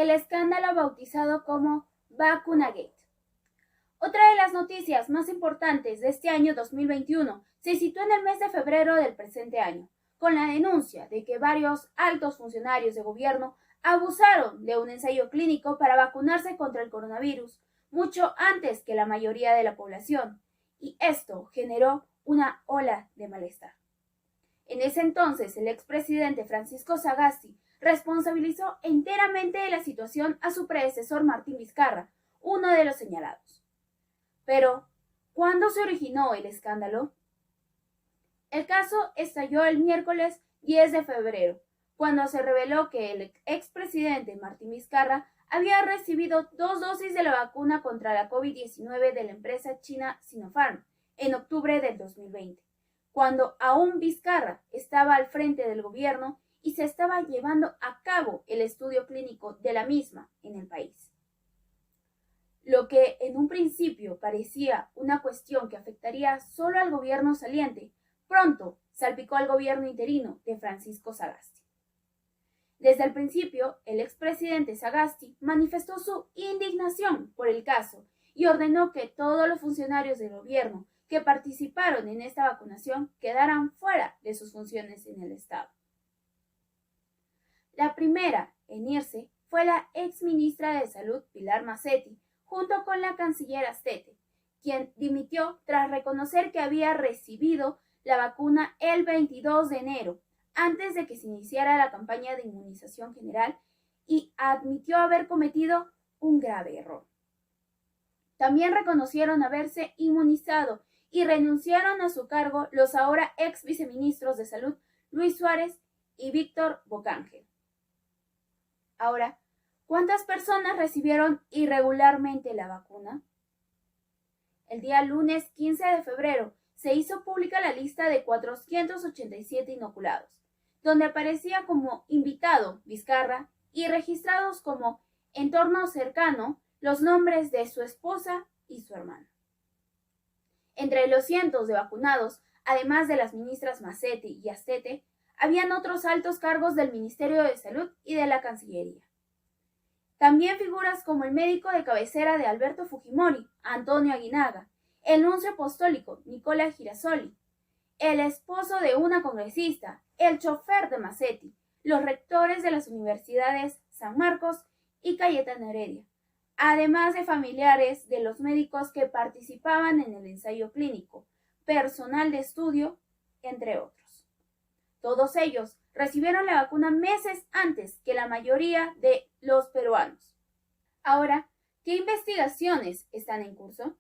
el escándalo bautizado como Vacunagate. Otra de las noticias más importantes de este año 2021 se sitúa en el mes de febrero del presente año, con la denuncia de que varios altos funcionarios de gobierno abusaron de un ensayo clínico para vacunarse contra el coronavirus mucho antes que la mayoría de la población, y esto generó una ola de malestar. En ese entonces, el expresidente Francisco Sagasti responsabilizó enteramente de la situación a su predecesor Martín Vizcarra, uno de los señalados. Pero, ¿cuándo se originó el escándalo? El caso estalló el miércoles 10 de febrero, cuando se reveló que el expresidente Martín Vizcarra había recibido 2 dosis de la vacuna contra la COVID-19 de la empresa china Sinopharm en octubre del 2020, cuando aún Vizcarra estaba al frente del gobierno y se estaba llevando a cabo el estudio clínico de la misma en el país. Lo que en un principio parecía una cuestión que afectaría solo al gobierno saliente, pronto salpicó al gobierno interino de Francisco Sagasti. Desde el principio, el expresidente Sagasti manifestó su indignación por el caso y ordenó que todos los funcionarios del gobierno que participaron en esta vacunación quedaran fuera de sus funciones en el Estado. La primera en irse fue la exministra de Salud Pilar Massetti, junto con la canciller Astete, quien dimitió tras reconocer que había recibido la vacuna el 22 de enero, antes de que se iniciara la campaña de inmunización general, y admitió haber cometido un grave error. También reconocieron haberse inmunizado y renunciaron a su cargo los ahora ex viceministros de Salud Luis Suárez y Víctor Bocángel. Ahora, ¿cuántas personas recibieron irregularmente la vacuna? El día lunes 15 de febrero se hizo pública la lista de 487 inoculados, donde aparecía como invitado Vizcarra y registrados como entorno cercano los nombres de su esposa y su hermano. Entre los cientos de vacunados, además de las ministras Massetti y Astete, habían otros altos cargos del Ministerio de Salud y de la Cancillería. También figuras como el médico de cabecera de Alberto Fujimori, Antonio Aguinaga, el nuncio apostólico, Nicola Girasoli, el esposo de una congresista, el chofer de Massetti, los rectores de las universidades San Marcos y Cayetano Heredia, además de familiares de los médicos que participaban en el ensayo clínico, personal de estudio, entre otros. Todos ellos recibieron la vacuna meses antes que la mayoría de los peruanos. Ahora, ¿qué investigaciones están en curso?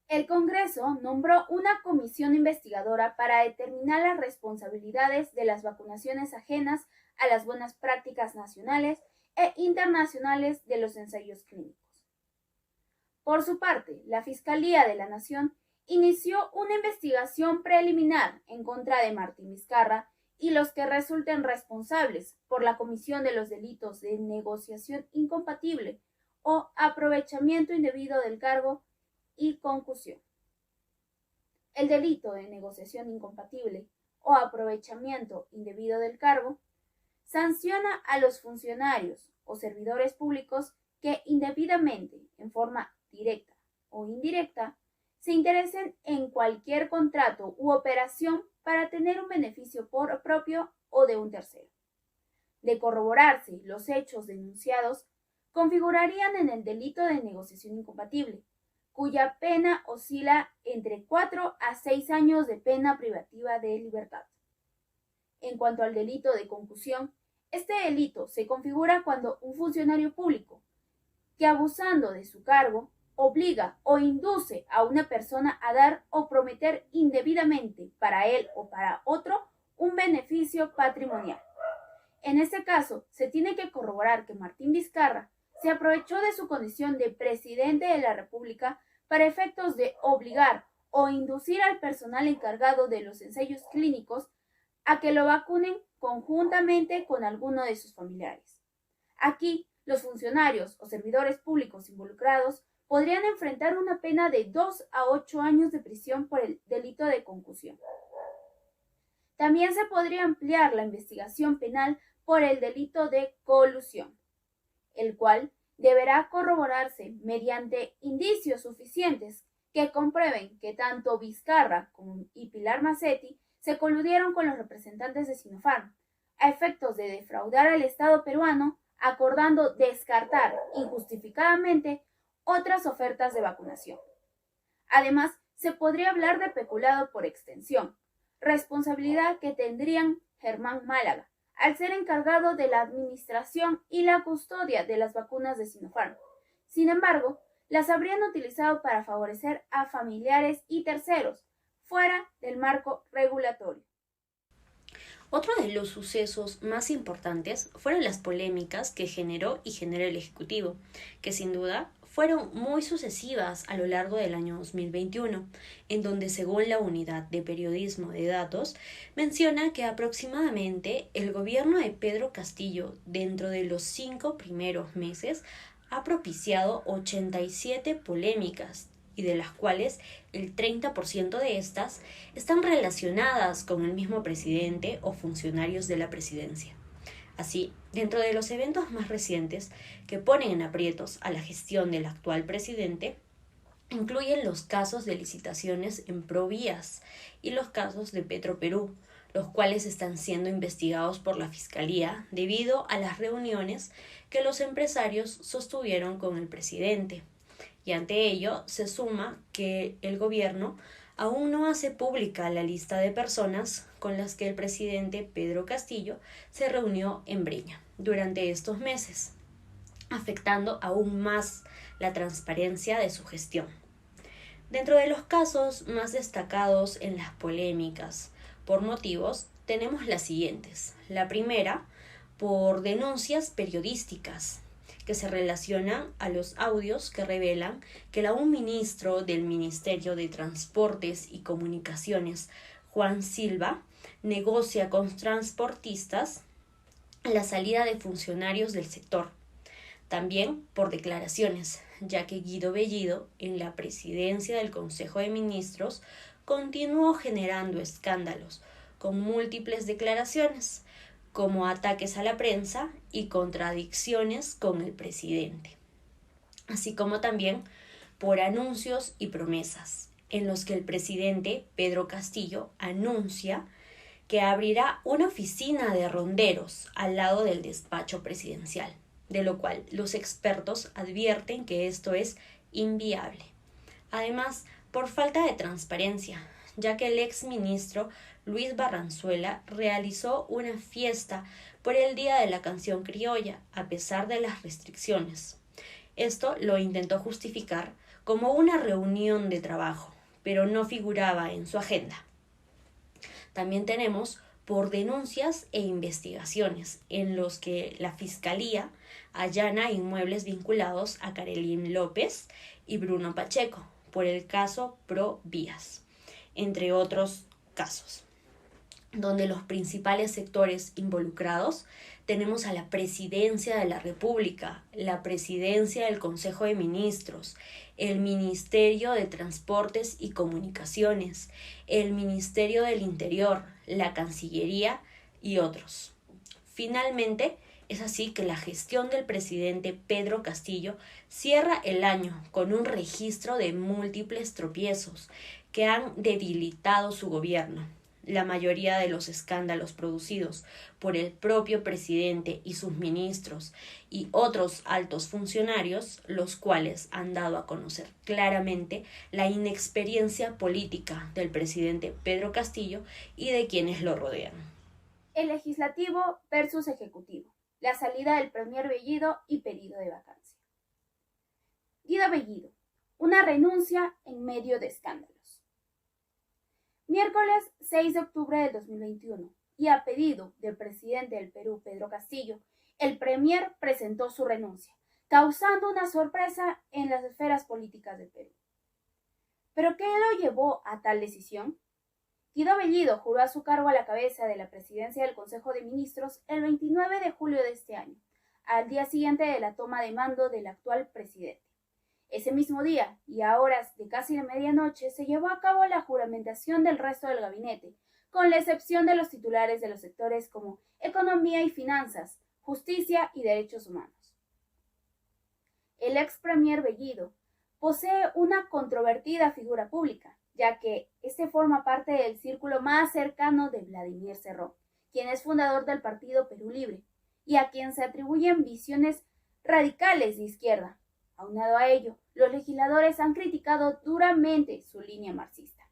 El Congreso nombró una comisión investigadora para determinar las responsabilidades de las vacunaciones ajenas a las buenas prácticas nacionales e internacionales de los ensayos clínicos. Por su parte, la Fiscalía de la Nación inició una investigación preliminar en contra de Martín Vizcarra y los que resulten responsables por la comisión de los delitos de negociación incompatible o aprovechamiento indebido del cargo y concusión. El delito de negociación incompatible o aprovechamiento indebido del cargo sanciona a los funcionarios o servidores públicos que indebidamente, en forma directa o indirecta, se interesen en cualquier contrato u operación para tener un beneficio propio o de un tercero. De corroborarse los hechos denunciados, configurarían en el delito de negociación incompatible, cuya pena oscila entre 4 a 6 años de pena privativa de libertad. En cuanto al delito de concusión, este delito se configura cuando un funcionario público, que abusando de su cargo, obliga o induce a una persona a dar o prometer indebidamente para él o para otro un beneficio patrimonial. En este caso, se tiene que corroborar que Martín Vizcarra se aprovechó de su condición de presidente de la República para efectos de obligar o inducir al personal encargado de los ensayos clínicos a que lo vacunen conjuntamente con alguno de sus familiares. Aquí, los funcionarios o servidores públicos involucrados podrían enfrentar una pena de 2 a 8 años de prisión por el delito de concusión. También se podría ampliar la investigación penal por el delito de colusión, el cual deberá corroborarse mediante indicios suficientes que comprueben que tanto Vizcarra y Pilar Macetti se coludieron con los representantes de Sinopharm a efectos de defraudar al Estado peruano, acordando descartar injustificadamente otras ofertas de vacunación. Además, se podría hablar de peculado por extensión, responsabilidad que tendrían Germán Málaga, al ser encargado de la administración y la custodia de las vacunas de Sinopharm. Sin embargo, las habrían utilizado para favorecer a familiares y terceros, fuera del marco regulatorio. Otro de los sucesos más importantes fueron las polémicas que generó y genera el Ejecutivo, que sin duda fueron muy sucesivas a lo largo del año 2021, en donde según la Unidad de Periodismo de Datos, menciona que aproximadamente el gobierno de Pedro Castillo, dentro de los 5 primeros meses, ha propiciado 87 polémicas, y de las cuales el 30% de estas están relacionadas con el mismo presidente o funcionarios de la presidencia. Así, dentro de los eventos más recientes que ponen en aprietos a la gestión del actual presidente, incluyen los casos de licitaciones en Provías y los casos de Petroperú, los cuales están siendo investigados por la Fiscalía debido a las reuniones que los empresarios sostuvieron con el presidente. Y ante ello se suma que el gobierno aún no hace pública la lista de personas con las que el presidente Pedro Castillo se reunió en Breña durante estos meses, afectando aún más la transparencia de su gestión. Dentro de los casos más destacados en las polémicas por motivos, tenemos las siguientes. La primera, por denuncias periodísticas que se relacionan a los audios que revelan que un ministro del Ministerio de Transportes y Comunicaciones, Juan Silva, negocia con transportistas la salida de funcionarios del sector. También por declaraciones, ya que Guido Bellido, en la presidencia del Consejo de Ministros, continuó generando escándalos con múltiples declaraciones, como ataques a la prensa y contradicciones con el presidente, así como también por anuncios y promesas, en los que el presidente Pedro Castillo anuncia que abrirá una oficina de ronderos al lado del despacho presidencial, de lo cual los expertos advierten que esto es inviable. Además, por falta de transparencia, ya que el exministro Luis Barranzuela realizó una fiesta por el Día de la Canción Criolla, a pesar de las restricciones. Esto lo intentó justificar como una reunión de trabajo, pero no figuraba en su agenda. También tenemos por denuncias e investigaciones en los que la Fiscalía allana inmuebles vinculados a Carolín López y Bruno Pacheco por el caso Provías, entre otros casos, donde los principales sectores involucrados tenemos a la Presidencia de la República, la Presidencia del Consejo de Ministros, el Ministerio de Transportes y Comunicaciones, el Ministerio del Interior, la Cancillería y otros. Finalmente, es así que la gestión del presidente Pedro Castillo cierra el año con un registro de múltiples tropiezos que han debilitado su gobierno. La mayoría de los escándalos producidos por el propio presidente y sus ministros y otros altos funcionarios, los cuales han dado a conocer claramente la inexperiencia política del presidente Pedro Castillo y de quienes lo rodean. El legislativo versus ejecutivo. La salida del premier Bellido y pedido de vacancia. Guido Bellido. Una renuncia en medio de escándalos. Miércoles 6 de octubre del 2021, y a pedido del presidente del Perú, Pedro Castillo, el premier presentó su renuncia, causando una sorpresa en las esferas políticas del Perú. ¿Pero qué lo llevó a tal decisión? Guido Bellido juró a su cargo a la cabeza de la presidencia del Consejo de Ministros el 29 de julio de este año, al día siguiente de la toma de mando del actual presidente. Ese mismo día, y a horas de casi la medianoche, se llevó a cabo la juramentación del resto del gabinete, con la excepción de los titulares de los sectores como economía y finanzas, justicia y derechos humanos. El ex premier Bellido posee una controvertida figura pública, ya que este forma parte del círculo más cercano de Vladimir Cerrón, quien es fundador del partido Perú Libre, y a quien se atribuyen visiones radicales de izquierda. Aunado a ello, los legisladores han criticado duramente su línea marxista.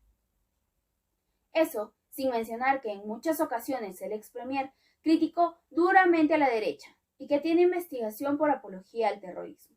Eso sin mencionar que en muchas ocasiones el ex premier criticó duramente a la derecha y que tiene investigación por apología al terrorismo.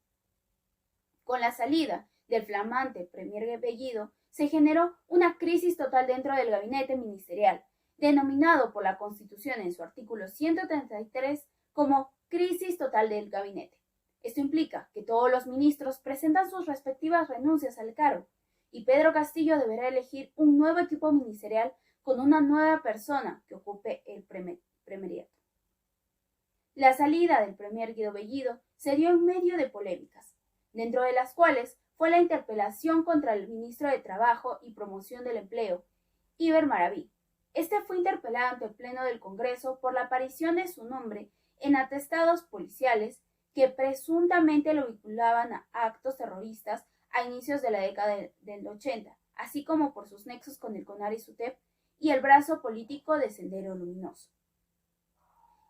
Con la salida del flamante premier Bellido, se generó una crisis total dentro del gabinete ministerial, denominado por la Constitución en su artículo 133 como crisis total del gabinete. Esto implica que todos los ministros presentan sus respectivas renuncias al cargo y Pedro Castillo deberá elegir un nuevo equipo ministerial con una nueva persona que ocupe el premierato. La salida del premier Guido Bellido se dio en medio de polémicas, dentro de las cuales fue la interpelación contra el ministro de Trabajo y Promoción del Empleo, Iber Maraví. Este fue interpelado ante el Pleno del Congreso por la aparición de su nombre en atestados policiales que presuntamente lo vinculaban a actos terroristas a inicios de la década del 80, así como por sus nexos con el CONAR-SUTEP y el brazo político de Sendero Luminoso.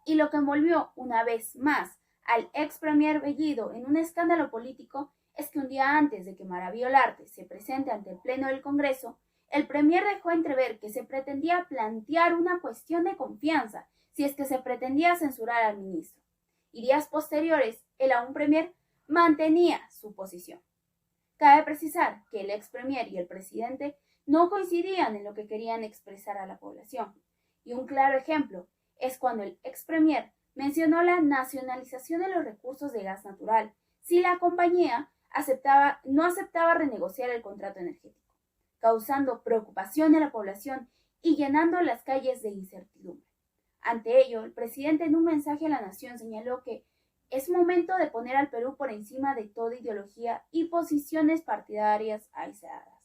Y lo que envolvió una vez más al ex premier Bellido en un escándalo político es que un día antes de que Maraví Olarte se presente ante el Pleno del Congreso, el premier dejó entrever que se pretendía plantear una cuestión de confianza si es que se pretendía censurar al ministro. Y días posteriores, el aún premier mantenía su posición. Cabe precisar que el ex premier y el presidente no coincidían en lo que querían expresar a la población. Y un claro ejemplo es cuando el ex premier mencionó la nacionalización de los recursos de gas natural si la compañía no aceptaba renegociar el contrato energético, causando preocupación en la población y llenando las calles de incertidumbre. Ante ello, el presidente en un mensaje a la nación señaló que es momento de poner al Perú por encima de toda ideología y posiciones partidarias aisladas.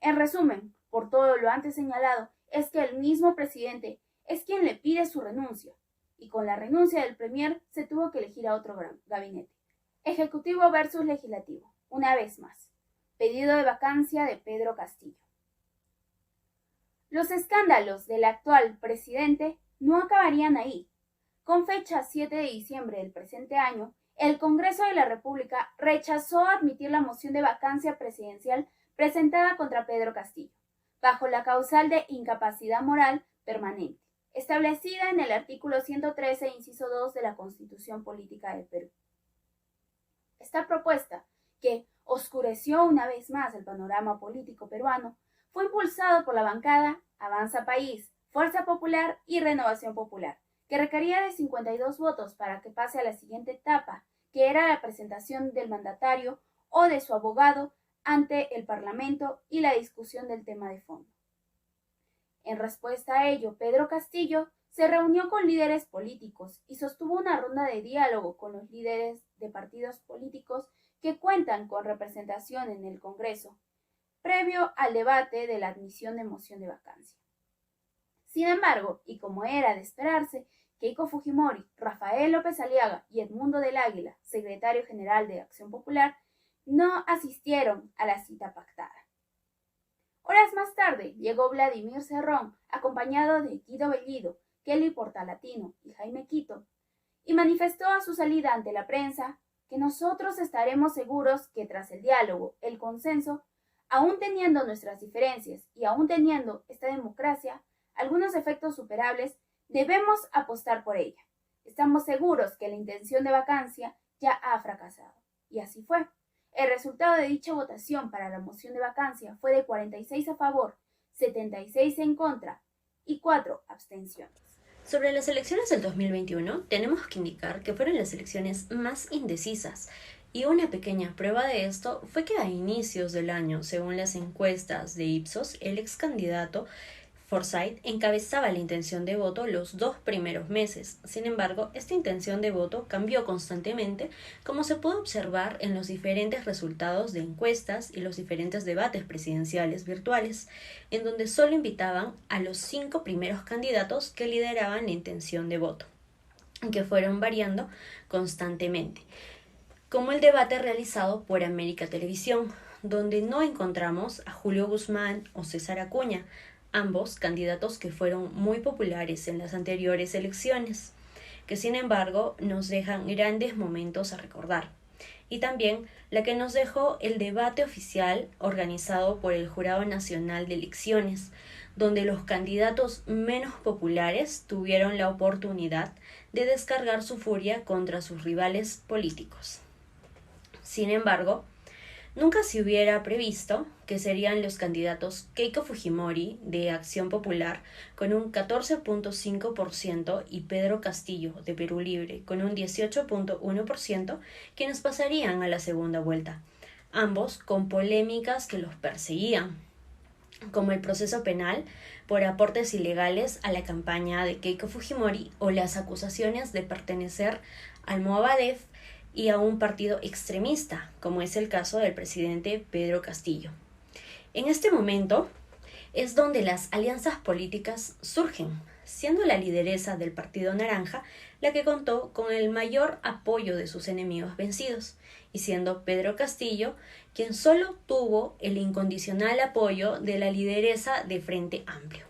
En resumen, por todo lo antes señalado, es que el mismo presidente es quien le pide su renuncia, y con la renuncia del premier se tuvo que elegir a otro gabinete. Ejecutivo versus legislativo, una vez más. Pedido de vacancia de Pedro Castillo. Los escándalos del actual presidente no acabarían ahí. Con fecha 7 de diciembre del presente año, el Congreso de la República rechazó admitir la moción de vacancia presidencial presentada contra Pedro Castillo, bajo la causal de incapacidad moral permanente, establecida en el artículo 113, inciso 2 de la Constitución Política del Perú. Esta propuesta, que oscureció una vez más el panorama político peruano, fue impulsado por la bancada Avanza País, Fuerza Popular y Renovación Popular, que requería de 52 votos para que pase a la siguiente etapa, que era la presentación del mandatario o de su abogado ante el Parlamento y la discusión del tema de fondo. En respuesta a ello, Pedro Castillo se reunió con líderes políticos y sostuvo una ronda de diálogo con los líderes de partidos políticos que cuentan con representación en el Congreso, previo al debate de la admisión de moción de vacancia. Sin embargo, y como era de esperarse, Keiko Fujimori, Rafael López Aliaga y Edmundo del Águila, secretario general de Acción Popular, no asistieron a la cita pactada. Horas más tarde llegó Vladimir Cerrón, acompañado de Guido Bellido, Kelly Portalatino y Jaime Quito, y manifestó a su salida ante la prensa que nosotros estaremos seguros que tras el diálogo, el consenso, aún teniendo nuestras diferencias y aún teniendo esta democracia, algunos efectos superables, debemos apostar por ella. Estamos seguros que la intención de vacancia ya ha fracasado. Y así fue. El resultado de dicha votación para la moción de vacancia fue de 46 a favor, 76 en contra y 4 abstenciones. Sobre las elecciones del 2021, tenemos que indicar que fueron las elecciones más indecisas. Y una pequeña prueba de esto fue que a inicios del año, según las encuestas de Ipsos, el ex candidato Forsyth encabezaba la intención de voto los 2 primeros meses. Sin embargo, esta intención de voto cambió constantemente, como se puede observar en los diferentes resultados de encuestas y los diferentes debates presidenciales virtuales, en donde solo invitaban a los 5 primeros candidatos que lideraban la intención de voto, que fueron variando constantemente, como el debate realizado por América Televisión, donde no encontramos a Julio Guzmán o César Acuña, ambos candidatos que fueron muy populares en las anteriores elecciones, que sin embargo nos dejan grandes momentos a recordar. Y también la que nos dejó el debate oficial organizado por el Jurado Nacional de Elecciones, donde los candidatos menos populares tuvieron la oportunidad de descargar su furia contra sus rivales políticos. Sin embargo, nunca se hubiera previsto que serían los candidatos Keiko Fujimori de Acción Popular con un 14.5% y Pedro Castillo de Perú Libre con un 18.1% quienes pasarían a la segunda vuelta, ambos con polémicas que los perseguían, como el proceso penal por aportes ilegales a la campaña de Keiko Fujimori o las acusaciones de pertenecer al Movadef y a un partido extremista, como es el caso del presidente Pedro Castillo. En este momento es donde las alianzas políticas surgen, siendo la lideresa del Partido Naranja la que contó con el mayor apoyo de sus enemigos vencidos, y siendo Pedro Castillo quien solo tuvo el incondicional apoyo de la lideresa de Frente Amplio.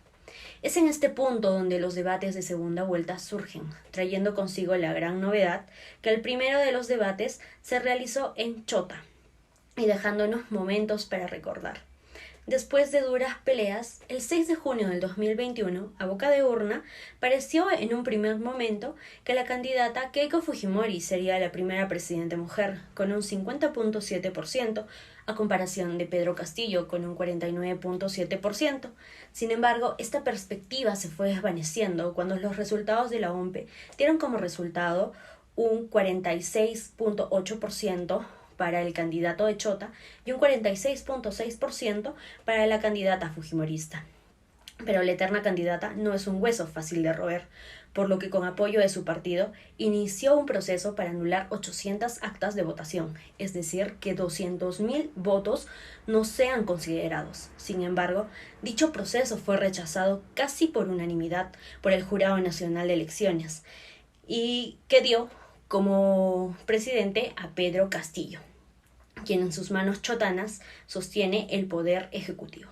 Es en este punto donde los debates de segunda vuelta surgen, trayendo consigo la gran novedad que el primero de los debates se realizó en Chota y dejándonos momentos para recordar. Después de duras peleas, el 6 de junio del 2021, a boca de urna, pareció en un primer momento que la candidata Keiko Fujimori sería la primera presidenta mujer, con un 50.7%, a comparación de Pedro Castillo, con un 49.7%. Sin embargo, esta perspectiva se fue desvaneciendo cuando los resultados de la OMPE dieron como resultado un 46.8% para el candidato de Chota y un 46.6% para la candidata fujimorista. Pero la eterna candidata no es un hueso fácil de roer, por lo que con apoyo de su partido inició un proceso para anular 800 actas de votación, es decir, que 200.000 votos no sean considerados. Sin embargo, dicho proceso fue rechazado casi por unanimidad por el Jurado Nacional de Elecciones y que dio como presidente a Pedro Castillo, quien en sus manos chotanas sostiene el poder ejecutivo.